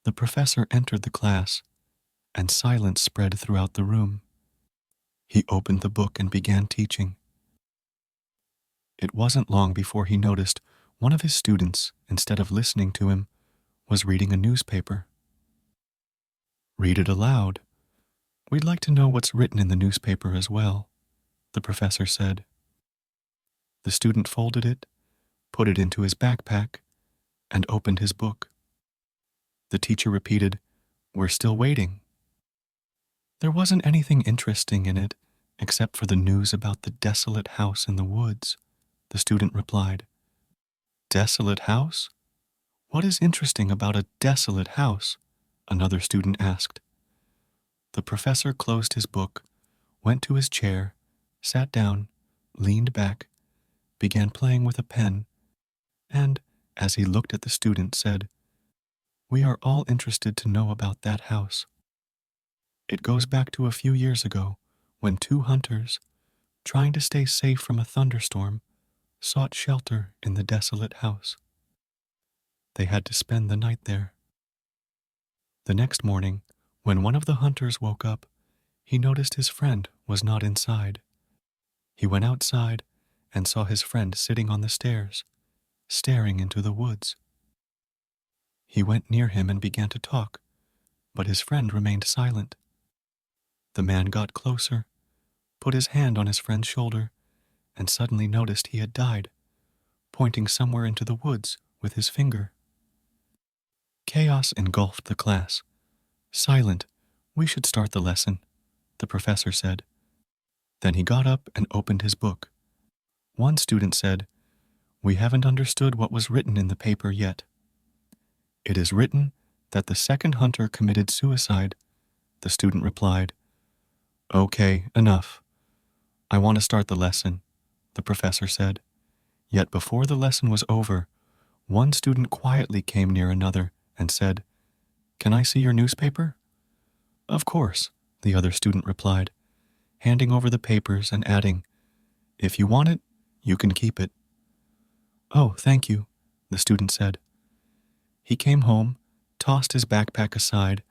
The professor entered the class, and silence spread throughout the room. He opened the book and began teaching. It wasn't long before he noticed one of his students, instead of listening to him, was reading a newspaper. "Read it aloud. We'd like to know what's written in the newspaper as well," the professor said. The student folded it, put it into his backpack, and opened his book. The teacher repeated, "We're still waiting." "There wasn't anything interesting in it except for the news about the desolate house in the woods," the student replied. "Desolate house? What is interesting about a desolate house?" another student asked. The professor closed his book, went to his chair, sat down, leaned back, began playing with a pen, and, as he looked at the student, said, "We are all interested to know about that house. It goes back to a few years ago when two hunters, trying to stay safe from a thunderstorm, sought shelter in the desolate house. They had to spend the night there. The next morning, when one of the hunters woke up, he noticed his friend was not inside. He went outside and saw his friend sitting on the stairs, staring into the woods. He went near him and began to talk, but his friend remained silent. The man got closer, put his hand on his friend's shoulder, and suddenly noticed he had died, pointing somewhere into the woods with his finger. Chaos engulfed the class. "Silent, we should start the lesson," the professor said. Then he got up and opened his book. One student said, "We haven't understood what was written in the paper yet." "It is written that the second hunter committed suicide," the student replied. "Okay, enough. I want to start the lesson," the professor said. Yet before the lesson was over, one student quietly came near another and said, "Can I see your newspaper?" "Of course," the other student replied, handing over the papers and adding, "If you want it, you can keep it." "Oh, thank you," the student said. He came home, tossed his backpack aside,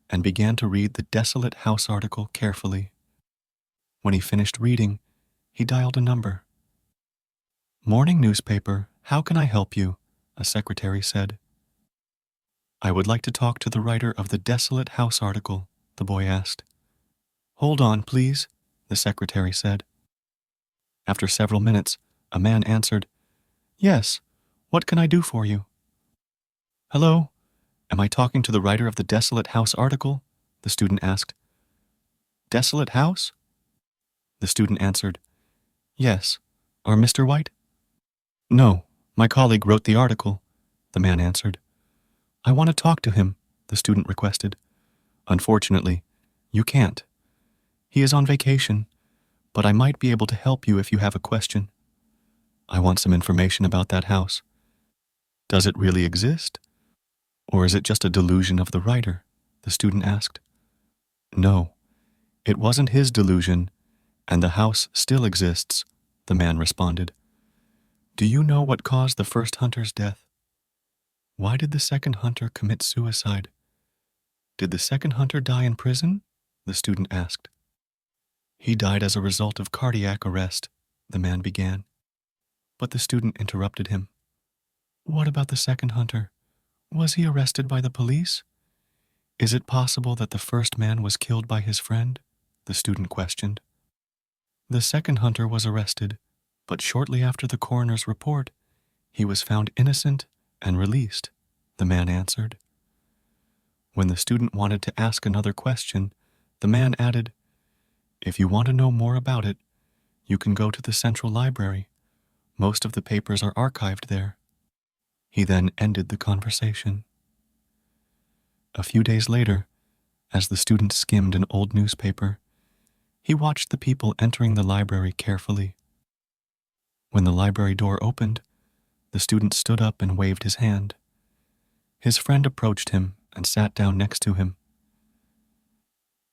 and began to read the Desolate House article carefully. When he finished reading, he dialed a number. "Morning newspaper, how can I help you?" a secretary said. "I would like to talk to the writer of the Desolate House article," the boy asked. "Hold on, please," the secretary said. After several minutes, a man answered, "Yes, what can I do for you?" "Hello, am I talking to the writer of the Desolate House article?" the student asked. "Desolate House?" The student answered, "Yes. Are Mr. White?" "No, my colleague wrote the article," the man answered. "I want to talk to him," the student requested. "Unfortunately, you can't. He is on vacation, but I might be able to help you if you have a question. I want some information about that house. Does it really exist? Or is it just a delusion of the writer?" the student asked. "No, it wasn't his delusion, and the house still exists," the man responded. "Do you know what caused the first hunter's death? Why did the second hunter commit suicide? Did the second hunter die in prison?" the student asked. "He died as a result of cardiac arrest," the man began. But the student interrupted him. "What about the second hunter? Was he arrested by the police? Is it possible that the first man was killed by his friend?" the student questioned. "The second hunter was arrested, but shortly after the coroner's report, he was found innocent and released," the man answered. When the student wanted to ask another question, the man added, "If you want to know more about it, you can go to the Central Library. Most of the papers are archived there." He then ended the conversation. A few days later, as the student skimmed an old newspaper, he watched the people entering the library carefully. When the library door opened, the student stood up and waved his hand. His friend approached him and sat down next to him.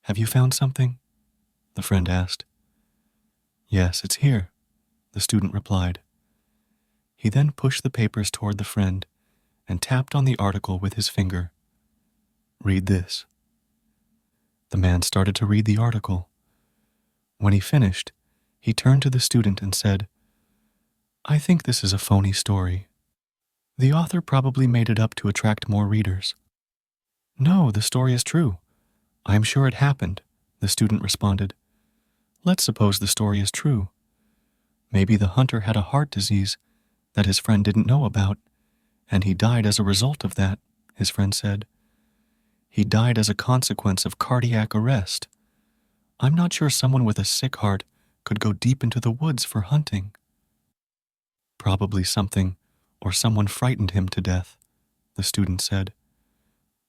"Have you found something?" the friend asked. "Yes, it's here," the student replied. He then pushed the papers toward the friend and tapped on the article with his finger. Read this." The man started to read the article. When he finished, he turned to the student and said, "I think this is a phony story. The author probably made it up to attract more readers." "No, the story is true. I am sure it happened," the student responded. "Let's suppose the story is true. Maybe the hunter had a heart disease that his friend didn't know about, and he died as a result of that," his friend said. "He died as a consequence of cardiac arrest. I'm not sure someone with a sick heart could go deep into the woods for hunting." "Probably something or someone frightened him to death," the student said.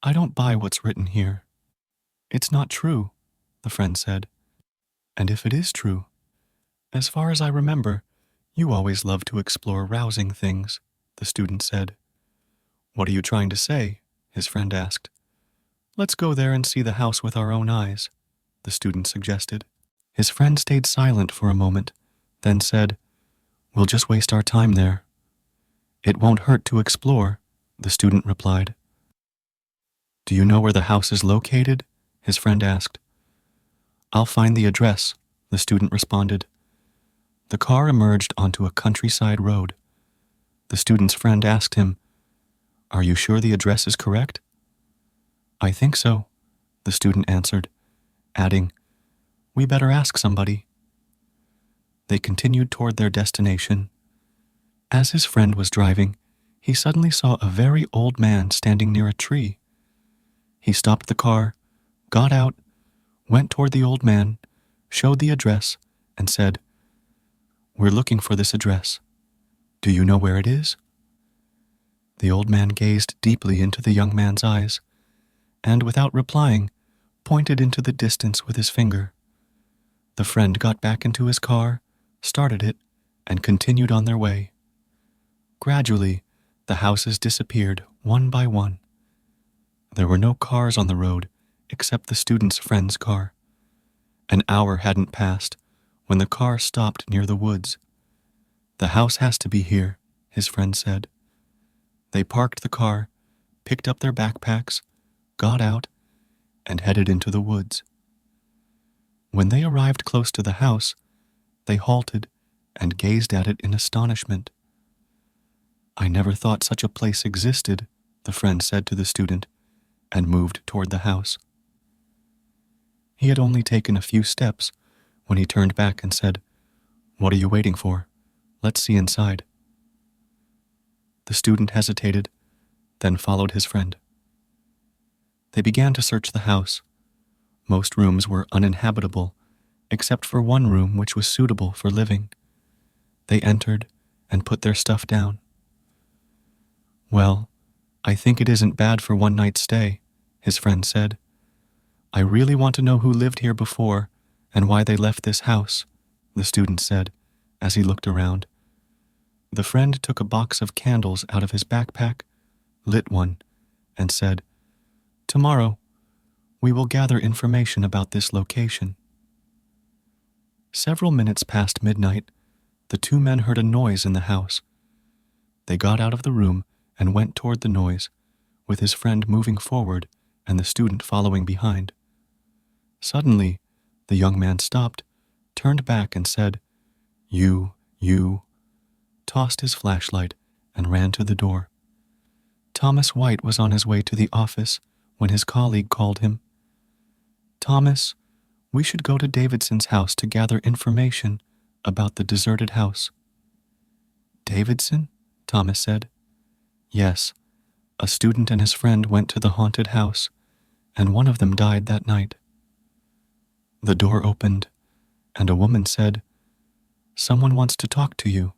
"I don't buy what's written here." "It's not true," the friend said. "And if it is true, as far as I remember, you always love to explore rousing things," the student said. "What are you trying to say?" his friend asked. "Let's go there and see the house with our own eyes," the student suggested. His friend stayed silent for a moment, then said, "We'll just waste our time there." "It won't hurt to explore," the student replied. "Do you know where the house is located?" his friend asked. "I'll find the address," the student responded. The car emerged onto a countryside road. The student's friend asked him, "Are you sure the address is correct?" "I think so," the student answered, adding, "We better ask somebody." They continued toward their destination. As his friend was driving, he suddenly saw a very old man standing near a tree. He stopped the car, got out, went toward the old man, showed the address, and said, "We're looking for this address. Do you know where it is?" The old man gazed deeply into the young man's eyes, and without replying, pointed into the distance with his finger. The friend got back into his car, started it, and continued on their way. Gradually, the houses disappeared one by one. There were no cars on the road except the student's friend's car. An hour hadn't passed when the car stopped near the woods. "The house has to be here," his friend said. They parked the car, picked up their backpacks, got out, and headed into the woods. When they arrived close to the house, they halted and gazed at it in astonishment. "I never thought such a place existed," the friend said to the student, and moved toward the house. He had only taken a few steps when he turned back and said, "What are you waiting for? Let's see inside." The student hesitated, then followed his friend. They began to search the house. Most rooms were uninhabitable, except for one room which was suitable for living. They entered and put their stuff down. "Well, I think it isn't bad for one night's stay," his friend said. "I really want to know who lived here before and why they left this house," the student said as he looked around. The friend took a box of candles out of his backpack, lit one, and said, "Tomorrow, we will gather information about this location." Several minutes past midnight, the two men heard a noise in the house. They got out of the room and went toward the noise, with his friend moving forward and the student following behind. Suddenly, the young man stopped, turned back and said, You, tossed his flashlight and ran to the door. Thomas White was on his way to the office when his colleague called him. "Thomas, we should go to Davidson's house to gather information about the deserted house." "Davidson?" Thomas said. "Yes, a student and his friend went to the haunted house, and one of them died that night." The door opened, and a woman said, "Someone wants to talk to you."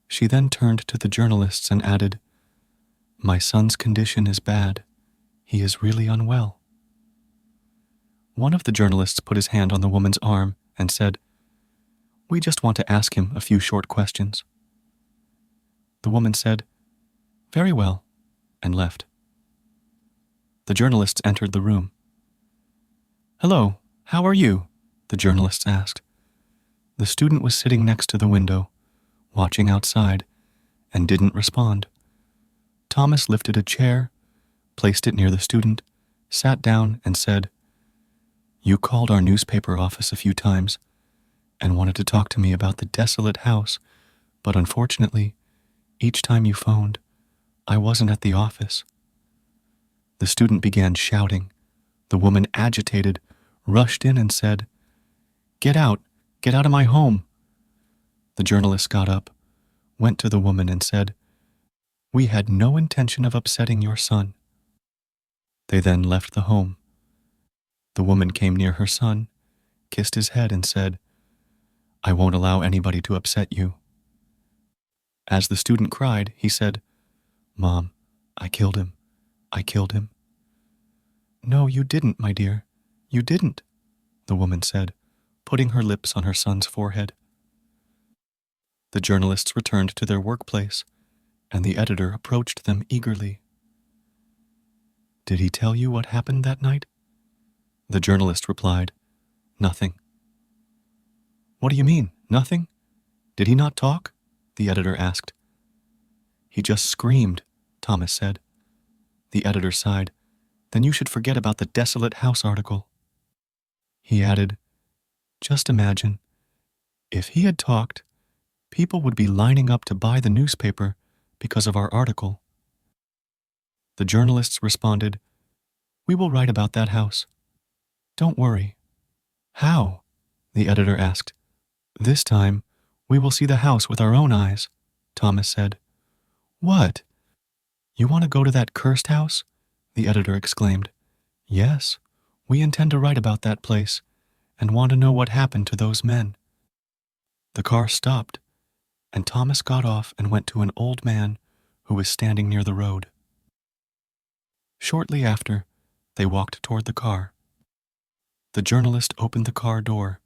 She then turned to the journalists and added, "My son's condition is bad. He is really unwell." One of the journalists put his hand on the woman's arm and said, "We just want to ask him a few short questions." The woman said, "Very well," and left. The journalists entered the room. "Hello, how are you?" the journalists asked. The student was sitting next to the window, watching outside, and didn't respond. Thomas lifted a chair, placed it near the student, sat down and said, "You called our newspaper office a few times and wanted to talk to me about the desolate house, but unfortunately, each time you phoned, I wasn't at the office." The student began shouting. The woman, agitated, rushed in and said, "Get out! Get out of my home!" The journalist got up, went to the woman and said, "We had no intention of upsetting your son." They then left the home. The woman came near her son, kissed his head and said, "I won't allow anybody to upset you." As the student cried, he said, "Mom, I killed him. I killed him." "No, you didn't, my dear. You didn't," the woman said, putting her lips on her son's forehead. The journalists returned to their workplace, and the editor approached them eagerly. "Did he tell you what happened that night?" The journalist replied, "Nothing." "What do you mean, nothing? Did he not talk?" the editor asked. "He just screamed," Thomas said. The editor sighed. "Then you should forget about the Desolate House article." He added, "Just imagine, if he had talked, people would be lining up to buy the newspaper because of our article." The journalists responded, "We will write about that house. Don't worry." "How?" the editor asked. "This time, we will see the house with our own eyes," Thomas said. "What? You want to go to that cursed house?" the editor exclaimed. "Yes, we intend to write about that place and want to know what happened to those men." The car stopped, and Thomas got off and went to an old man who was standing near the road. Shortly after, they walked toward the car. The journalist opened the car door,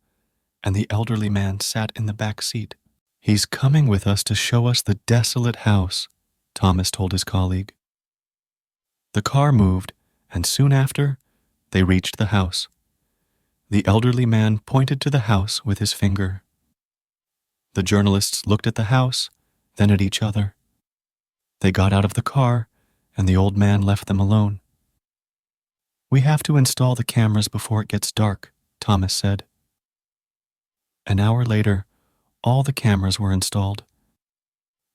and the elderly man sat in the back seat. "He's coming with us to show us the desolate house," Thomas told his colleague. The car moved, and soon after, they reached the house. The elderly man pointed to the house with his finger. The journalists looked at the house, then at each other. They got out of the car, and the old man left them alone. "We have to install the cameras before it gets dark," Thomas said. An hour later, all the cameras were installed.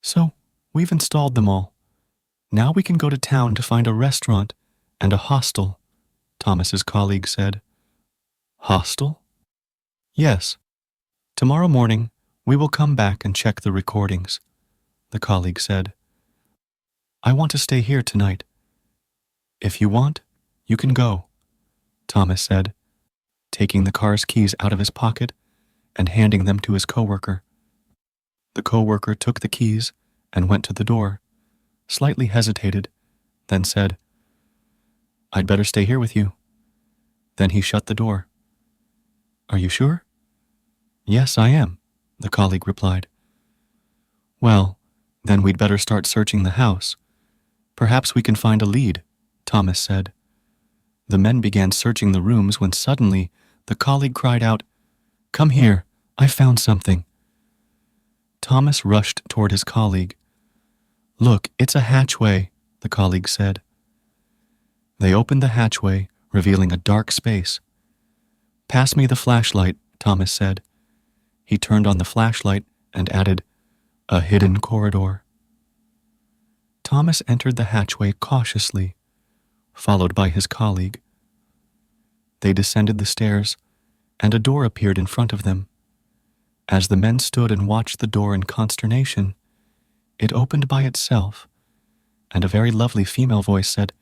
"So, we've installed them all. Now we can go to town to find a restaurant and a hostel," Thomas's colleague said. "Hostel?" "Yes. Tomorrow morning, we will come back and check the recordings," the colleague said. "I want to stay here tonight." "If you want, you can go," Thomas said, taking the car's keys out of his pocket and handing them to his coworker. The coworker took the keys and went to the door, slightly hesitated, then said, "I'd better stay here with you." Then he shut the door. "Are you sure?" "Yes, I am," the colleague replied. "Well, then we'd better start searching the house. Perhaps we can find a lead," Thomas said. The men began searching the rooms when suddenly the colleague cried out, "Come here, I found something." Thomas rushed toward his colleague. "Look, it's a hatchway," the colleague said. They opened the hatchway, revealing a dark space. "Pass me the flashlight," Thomas said. He turned on the flashlight and added, "A hidden corridor." Thomas entered the hatchway cautiously, followed by his colleague. They descended the stairs, and a door appeared in front of them. As the men stood and watched the door in consternation, it opened by itself, and a very lovely female voice said,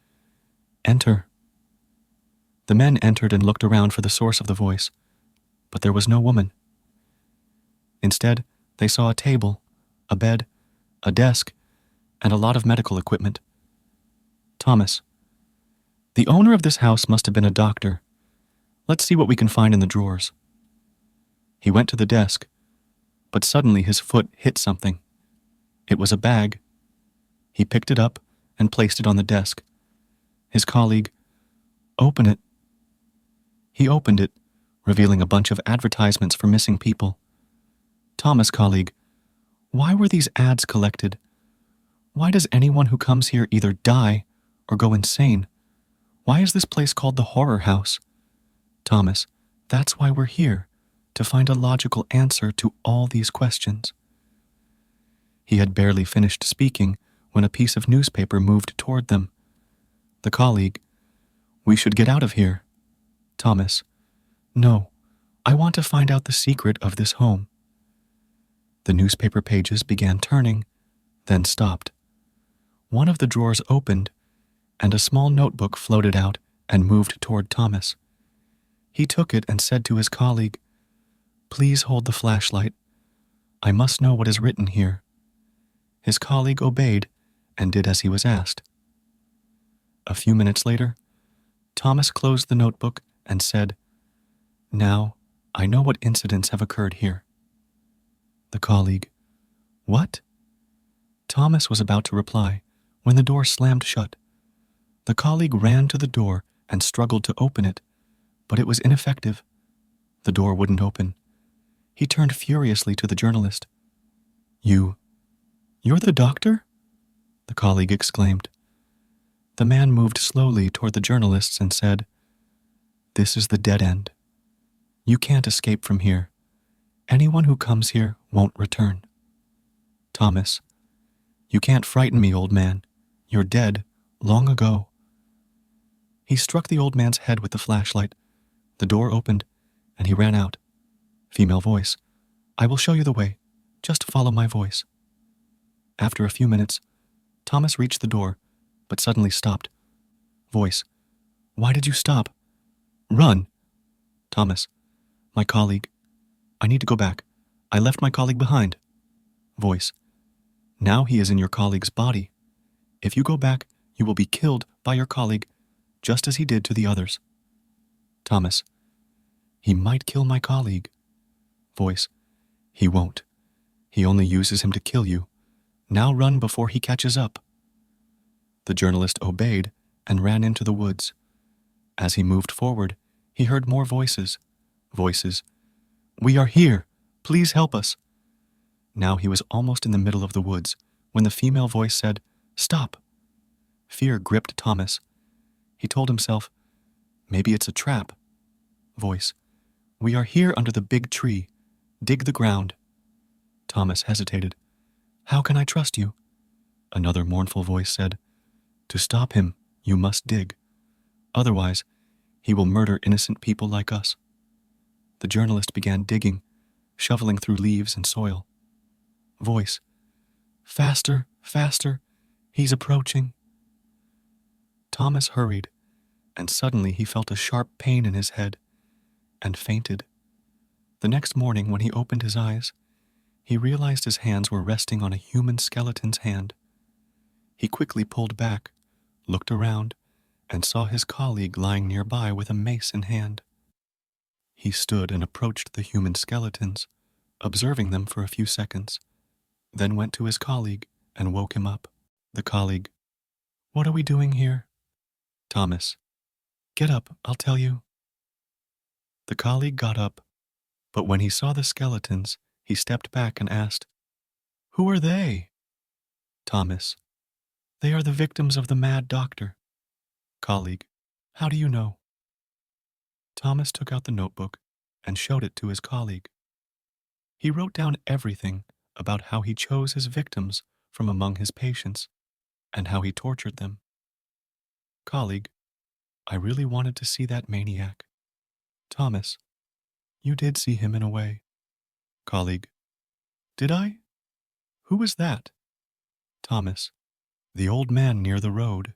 "Enter." The men entered and looked around for the source of the voice, but there was no woman. Instead, they saw a table, a bed, a desk, and a lot of medical equipment. "Thomas, the owner of this house must have been a doctor. Let's see what we can find in the drawers." He went to the desk, but suddenly his foot hit something. It was a bag. He picked it up and placed it on the desk. His colleague, "Open it." He opened it, revealing a bunch of advertisements for missing people. "Thomas, colleague, why were these ads collected? Why does anyone who comes here either die or go insane? Why is this place called the horror house? Thomas, that's why we're here, to find a logical answer to all these questions. He had barely finished speaking when a piece of newspaper moved toward them. The colleague, we should get out of here. Thomas, no, I want to find out the secret of this home. The newspaper pages began turning, then stopped. One of the drawers opened, and a small notebook floated out and moved toward Thomas. He took it and said to his colleague, please hold the flashlight. I must know what is written here. His colleague obeyed and did as he was asked. A few minutes later, Thomas closed the notebook and said, now, I know what incidents have occurred here. The colleague, what? Thomas was about to reply when the door slammed shut. The colleague ran to the door and struggled to open it, but it was ineffective. The door wouldn't open. He turned furiously to the journalist. You're the doctor? The colleague exclaimed. The man moved slowly toward the journalists and said, this is the dead end. You can't escape from here. Anyone who comes here won't return. Thomas, you can't frighten me, old man. You're dead, long ago. He struck the old man's head with the flashlight. The door opened, and he ran out. Female voice, I will show you the way. Just follow my voice. After a few minutes, Thomas reached the door, but suddenly stopped. Voice, why did you stop? Run. Thomas, my colleague. I need to go back. I left my colleague behind. Voice, now he is in your colleague's body. If you go back, you will be killed by your colleague, just as he did to the others. Thomas, he might kill my colleague. Voice, he won't. He only uses him to kill you. Now run before he catches up. The journalist obeyed and ran into the woods. As he moved forward, he heard more voices. Voices, we are here. Please help us. Now he was almost in the middle of the woods when the female voice said, stop. Fear gripped Thomas. He told himself, maybe it's a trap. Voice, we are here under the big tree. Dig the ground. Thomas hesitated. How can I trust you? Another mournful voice said, to stop him, you must dig. Otherwise, he will murder innocent people like us. The journalist began digging, shoveling through leaves and soil. Voice, faster, faster, he's approaching. Thomas hurried, and suddenly he felt a sharp pain in his head and fainted. The next morning, when he opened his eyes, he realized his hands were resting on a human skeleton's hand. He quickly pulled back, looked around, and saw his colleague lying nearby with a mace in hand. He stood and approached the human skeletons, observing them for a few seconds, then went to his colleague and woke him up. The colleague, what are we doing here? Thomas, get up, I'll tell you. The colleague got up, but when he saw the skeletons, he stepped back and asked, who are they? Thomas, they are the victims of the mad doctor. Colleague, how do you know? Thomas took out the notebook and showed it to his colleague. He wrote down everything about how he chose his victims from among his patients and how he tortured them. Colleague, I really wanted to see that maniac. Thomas, you did see him in a way. Colleague, did I? Who was that? Thomas, the old man near the road.